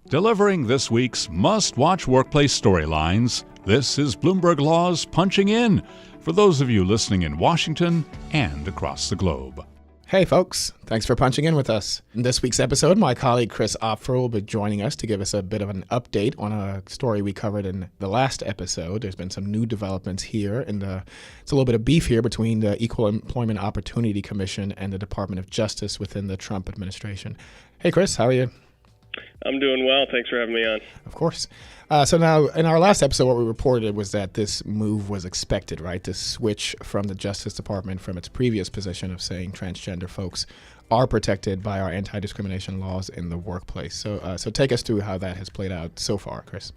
Delivering this week's must-watch workplace storylines, this is Bloomberg Law's Punching In, for those of you listening in Washington and across the globe. Hey folks, thanks for punching in with us. In this week's episode, my colleague Chris Opfer will be joining us to give us a bit of an update on a story we covered in the last episode. There's been some new developments here, and it's a little bit of beef here between the Equal Employment Opportunity Commission and the Department of Justice within the Trump administration. Hey Chris, how are you? I'm doing well. Thanks for having me on. Of course. So now, in our last episode, what we reported was that this move was expected, right? To switch from the Justice Department from its previous position of saying transgender folks are protected by our anti-discrimination laws in the workplace. So take us through how that has played out so far, Chris.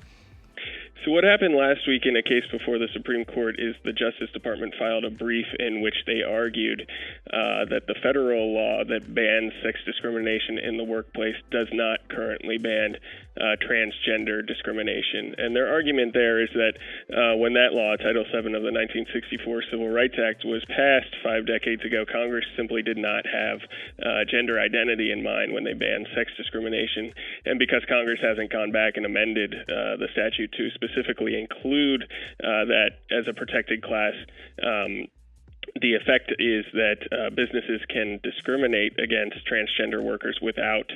So what happened last week in a case before the Supreme Court is the Justice Department filed a brief in which they argued that the federal law that bans sex discrimination in the workplace does not currently ban transgender discrimination. And their argument there is that when that law, Title VII of the 1964 Civil Rights Act, was passed 5 decades ago, Congress simply did not have gender identity in mind when they banned sex discrimination. And because Congress hasn't gone back and amended the statute to specifically include that as a protected class, the effect is that businesses can discriminate against transgender workers without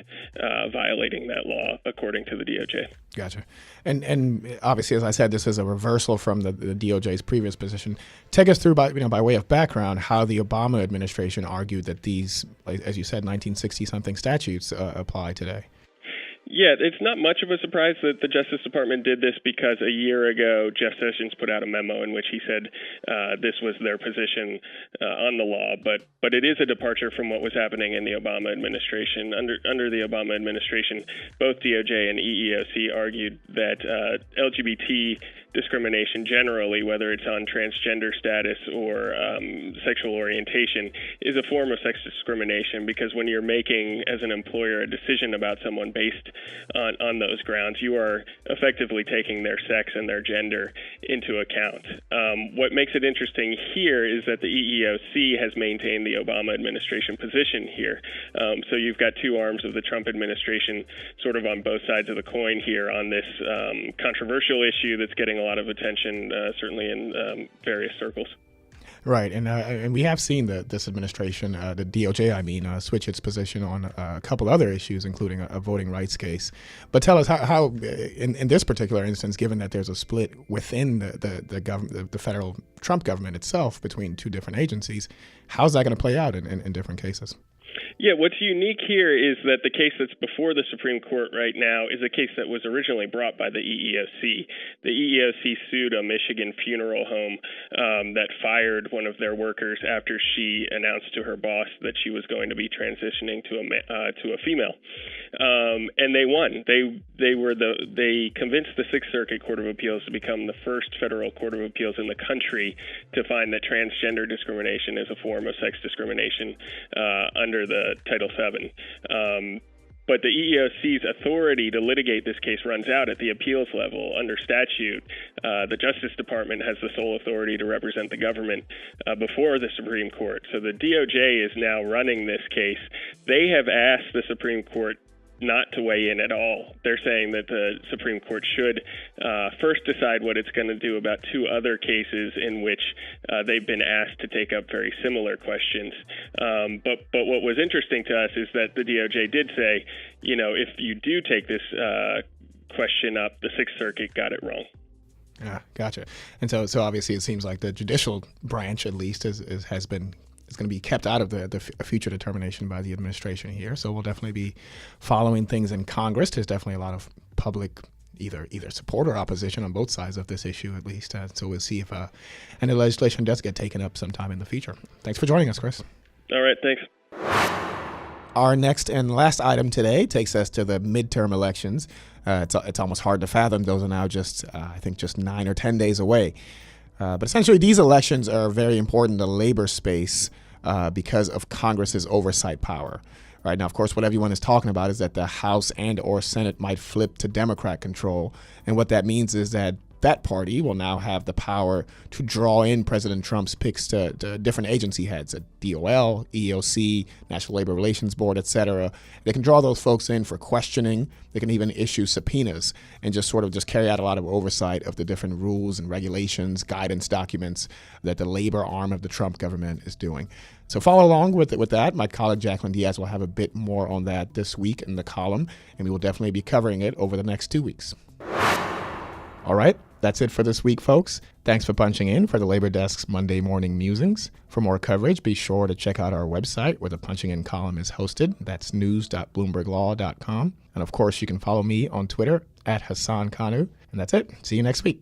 violating that law, according to the DOJ. Gotcha. And obviously, as I said, this is a reversal from the DOJ's previous position. Take us through, by way of background, how the Obama administration argued that these, as you said, 1960-something statutes apply today. Yeah, it's not much of a surprise that the Justice Department did this because a year ago, Jeff Sessions put out a memo in which he said this was their position on the law. But it is a departure from what was happening in the Obama administration. Under the Obama administration, both DOJ and EEOC argued that LGBT discrimination generally, whether it's on transgender status or sexual orientation, is a form of sex discrimination because when you're making, as an employer, a decision about someone based on those grounds, you are effectively taking their sex and their gender into account. What makes it interesting here is that the EEOC has maintained the Obama administration position here. So you've got two arms of the Trump administration sort of on both sides of the coin here on this controversial issue that's getting a lot of attention, certainly in various circles. Right, and we have seen this administration, the DOJ, switch its position on a couple other issues, including a voting rights case. But tell us how in this particular instance, given that there's a split within the federal Trump government itself between two different agencies, how's that going to play out in different cases? Yeah, what's unique here is that the case that's before the Supreme Court right now is a case that was originally brought by the EEOC. The EEOC sued a Michigan funeral home that fired one of their workers after she announced to her boss that she was going to be transitioning to a female. And they won. They convinced the Sixth Circuit Court of Appeals to become the first federal court of appeals in the country to find that transgender discrimination is a form of sex discrimination under the Title VII. But the EEOC's authority to litigate this case runs out at the appeals level. Under statute, the Justice Department has the sole authority to represent the government before the Supreme Court. So the DOJ is now running this case. They have asked the Supreme Court not to weigh in at all. They're saying that the Supreme Court should first decide what it's going to do about two other cases in which they've been asked to take up very similar questions. But what was interesting to us is that the DOJ did say, if you do take this question up, the Sixth Circuit got it wrong. Yeah, gotcha. And so obviously it seems like the judicial branch, at least, is going to be kept out of the future determination by the administration here. So we'll definitely be following things in Congress. There's definitely a lot of public either support or opposition on both sides of this issue, at least. So we'll see if any legislation does get taken up sometime in the future. Thanks for joining us, Chris. All right, thanks. Our next and last item today takes us to the midterm elections. It's almost hard to fathom. Those are now just 9 or 10 days away. But essentially, these elections are very important to labor space because of Congress's oversight power. Right now, of course, what everyone is talking about is that the House and or Senate might flip to Democrat control. And what that means is that that party will now have the power to draw in President Trump's picks to different agency heads at DOL, EEOC, National Labor Relations Board, et cetera. They can draw those folks in for questioning. They can even issue subpoenas and just carry out a lot of oversight of the different rules and regulations, guidance documents that the labor arm of the Trump government is doing. So follow along with that. My colleague Jacqueline Diaz will have a bit more on that this week in the column, and we will definitely be covering it over the next 2 weeks. All right, that's it for this week, folks. Thanks for punching in for the Labor Desk's Monday Morning Musings. For more coverage, be sure to check out our website where the Punching In column is hosted. That's news.bloomberglaw.com. And of course, you can follow me on Twitter at Hassan Kanu. And that's it. See you next week.